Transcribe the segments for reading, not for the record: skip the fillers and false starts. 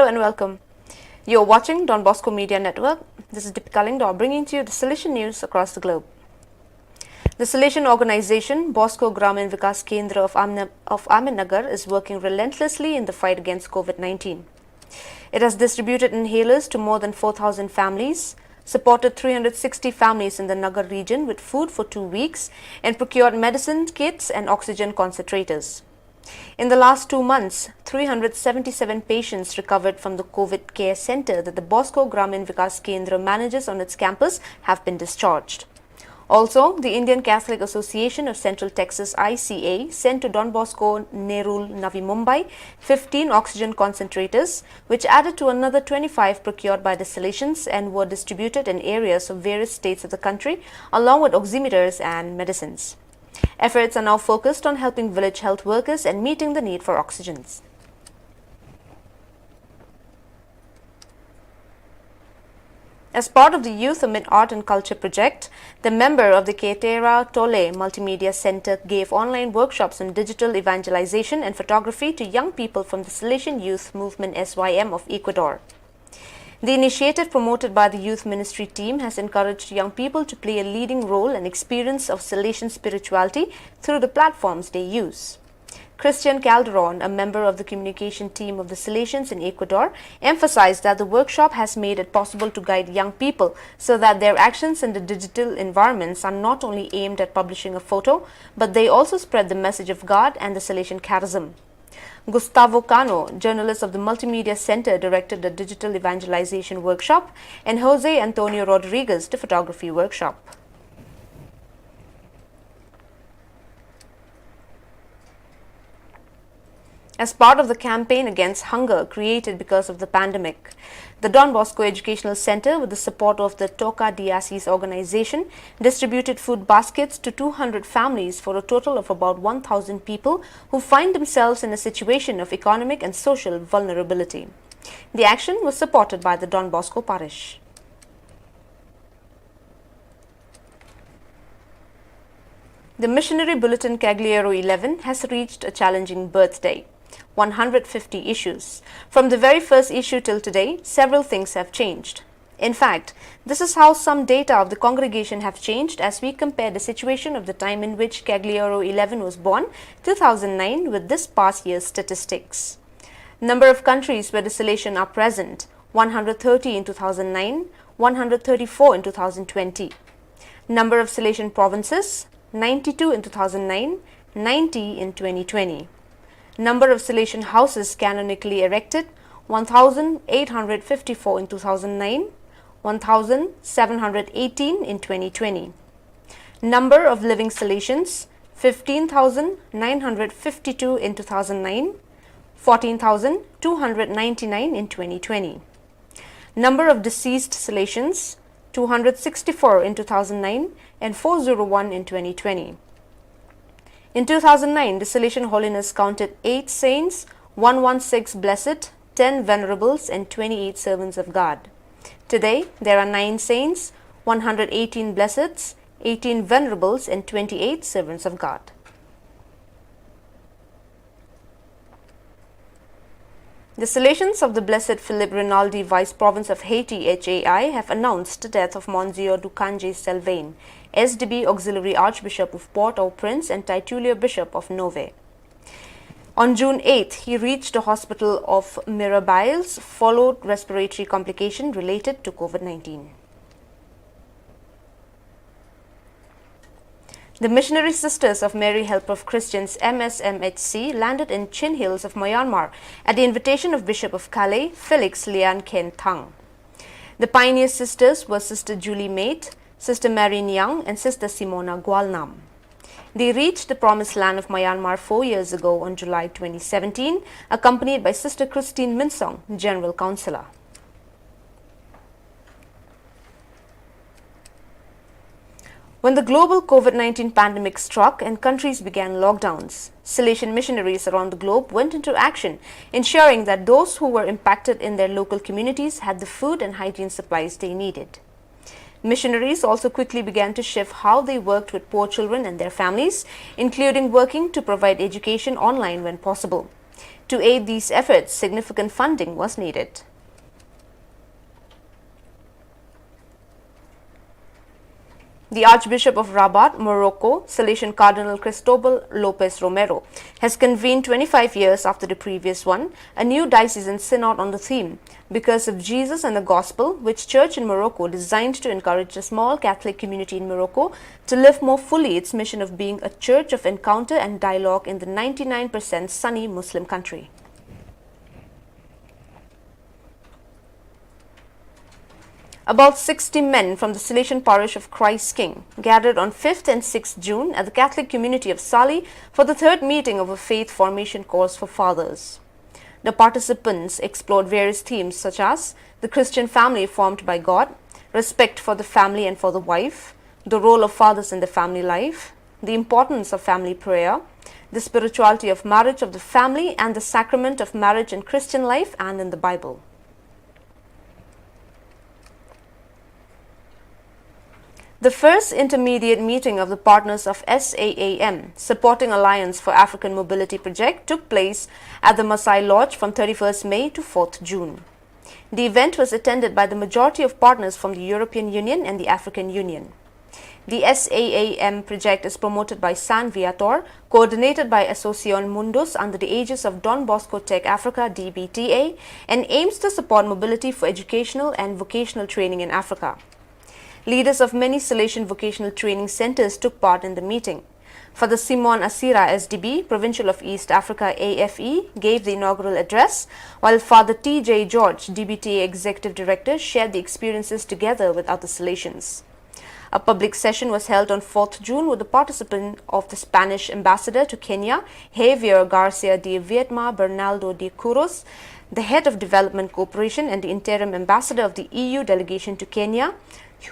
Hello and welcome. You're watching Don Bosco Media Network. This is Deepika Lingdor bringing to you the Salesian news across the globe. The Salesian organization, Bosco Gramin Vikas Kendra of Ahmednagar, is working relentlessly in the fight against COVID-19. It has distributed inhalers to more than 4,000 families, supported 360 families in the Nagar region with food for 2 weeks, and procured medicine kits and oxygen concentrators. In the last 2 months, 377 patients recovered from the COVID care center that the Bosco Gramin Vikas Kendra manages on its campus have been discharged. Also, the Indian Catholic Association of Central Texas ICA sent to Don Bosco Nerul Navi Mumbai 15 oxygen concentrators, which added to another 25 procured by the Salesians and were distributed in areas of various states of the country, along with oximeters and medicines. Efforts are now focused on helping village health workers and meeting the need for oxygens. As part of the Youth Amid Art and Culture project, the member of the Ketera Tole Multimedia Center gave online workshops on digital evangelization and photography to young people from the Salesian Youth Movement SYM of Ecuador. The initiative, promoted by the Youth Ministry team, has encouraged young people to play a leading role and experience of Salesian spirituality through the platforms they use. Christian Calderon, a member of the communication team of the Salesians in Ecuador, emphasized that the workshop has made it possible to guide young people so that their actions in the digital environments are not only aimed at publishing a photo, but they also spread the message of God and the Salesian charism. Gustavo Cano, journalist of the Multimedia Center, directed the digital evangelization workshop, and Jose Antonio Rodriguez, the photography workshop. As part of the campaign against hunger created because of the pandemic, the Don Bosco Educational Center, with the support of the Toca Diasis organization, distributed food baskets to 200 families for a total of about 1,000 people who find themselves in a situation of economic and social vulnerability. The action was supported by the Don Bosco parish. The Missionary bulletin Cagliero 11 has reached a challenging birthday. 150 issues. From the very first issue till today, several things have changed. In fact, this is how some data of the congregation have changed as we compare the situation of the time in which Cagliero 11 was born, 2009, with this past year's statistics. Number of countries where the Salesian are present, 130 in 2009, 134 in 2020. Number of Salesian provinces, 92 in 2009, 90 in 2020. Number of Salesian houses canonically erected, 1,854 in 2009, 1,718 in 2020. Number of living Salesians, 15,952 in 2009, 14,299 in 2020. Number of deceased Salesians, 264 in 2009 and 401 in 2020. In 2009, the Salesian Holiness counted 8 saints, 116 blessed, 10 venerables, and 28 servants of God. Today, there are 9 saints, 118 blesseds, 18 venerables, and 28 servants of God. The Salesians of the Blessed Philip Rinaldi Vice Province of Haiti HAI have announced the death of Monsieur Ducanje Selvaine, SDB Auxiliary Archbishop of Port-au-Prince and titular Bishop of Nove. On June 8, he reached the hospital of Mirabiles, followed respiratory complication related to COVID-19. The Missionary Sisters of Mary Help of Christians MSMHC landed in Chin Hills of Myanmar at the invitation of Bishop of Calais, Felix Lian Ken Thang. The pioneer sisters were Sister Julie Mate, Sister Mary Nyang, and Sister Simona Gwalnam. They reached the promised land of Myanmar 4 years ago on July 2017, accompanied by Sister Christine Minsong, General Counsellor. When the global COVID-19 pandemic struck and countries began lockdowns, Salesian missionaries around the globe went into action, ensuring that those who were impacted in their local communities had the food and hygiene supplies they needed. Missionaries also quickly began to shift how they worked with poor children and their families, including working to provide education online when possible. To aid these efforts, significant funding was needed. The Archbishop of Rabat, Morocco, Salesian Cardinal Cristobal Lopez Romero, has convened 25 years after the previous one, a new diocesan synod on the theme, Because of Jesus and the Gospel, which church in Morocco designed to encourage the small Catholic community in Morocco to live more fully its mission of being a church of encounter and dialogue in the 99% Sunni Muslim country. About 60 men from the Salesian parish of Christ King gathered on 5th and 6th June at the Catholic community of Sali for the third meeting of a faith formation course for fathers. The participants explored various themes such as the Christian family formed by God, respect for the family and for the wife, the role of fathers in the family life, the importance of family prayer, the spirituality of marriage of the family and the sacrament of marriage in Christian life and in the Bible. The first intermediate meeting of the partners of SAAM, Supporting Alliance for African Mobility Project, took place at the Maasai Lodge from 31st May to 4th June. The event was attended by the majority of partners from the European Union and the African Union. The SAAM project is promoted by San Viator, coordinated by Asociación Mundus under the aegis of Don Bosco Tech Africa DBTA, and aims to support mobility for educational and vocational training in Africa. Leaders of many Salesian vocational training centers took part in the meeting. Father Simon Asira SDB, Provincial of East Africa AFE, gave the inaugural address, while Father T.J. George, DBTA Executive Director, shared the experiences together with other Salesians. A public session was held on 4th June with the participation of the Spanish ambassador to Kenya, Javier Garcia de Viedma Bernaldo de Curos, the head of development cooperation and the interim ambassador of the EU delegation to Kenya,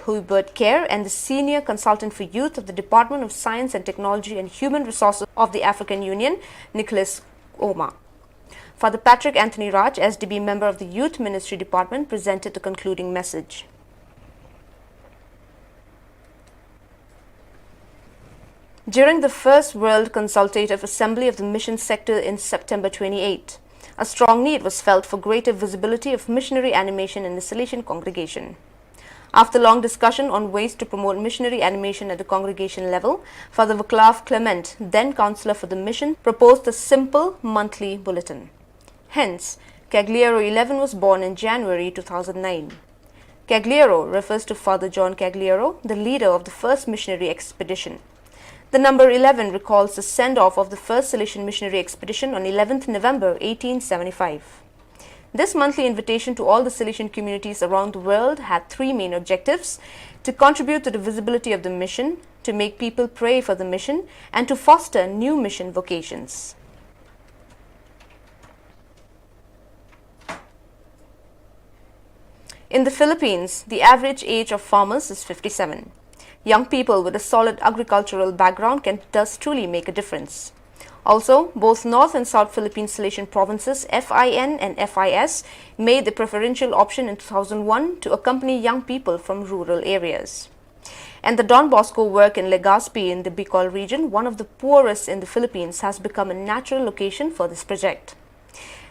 Hubert Kerr, and the Senior Consultant for Youth of the Department of Science and Technology and Human Resources of the African Union, Nicholas Oma. Father Patrick Anthony Raj, SDB member of the Youth Ministry Department, presented the concluding message. During the First World Consultative Assembly of the Mission Sector in September 28, a strong need was felt for greater visibility of missionary animation in the Salesian congregation. After long discussion on ways to promote missionary animation at the congregation level, Father Vaclav Clement, then counselor for the mission, proposed a simple monthly bulletin. Hence, Cagliero 11 was born in January 2009. Cagliero refers to Father John Cagliero, the leader of the first missionary expedition. The number 11 recalls the send-off of the first Salesian missionary expedition on 11th November 1875. This monthly invitation to all the Salesian communities around the world had three main objectives: to contribute to the visibility of the mission, to make people pray for the mission, and to foster new mission vocations. In the Philippines, the average age of farmers is 57. Young people with a solid agricultural background can thus truly make a difference. Also, both North and South Philippine Salesian provinces, FIN and FIS, made the preferential option in 2001 to accompany young people from rural areas. And the Don Bosco work in Legazpi in the Bicol region, one of the poorest in the Philippines, has become a natural location for this project.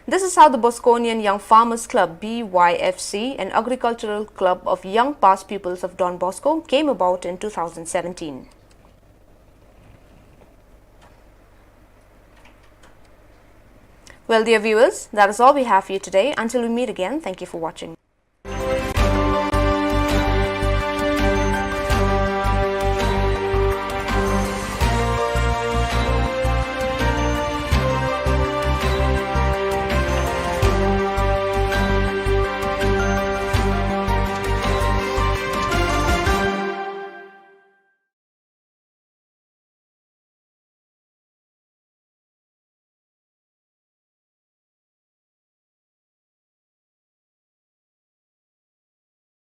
This is how the Bosconian Young Farmers Club BYFC, an agricultural club of young past pupils of Don Bosco, came about in 2017. Well, dear viewers, that is all we have for you today. Until we meet again, thank you for watching.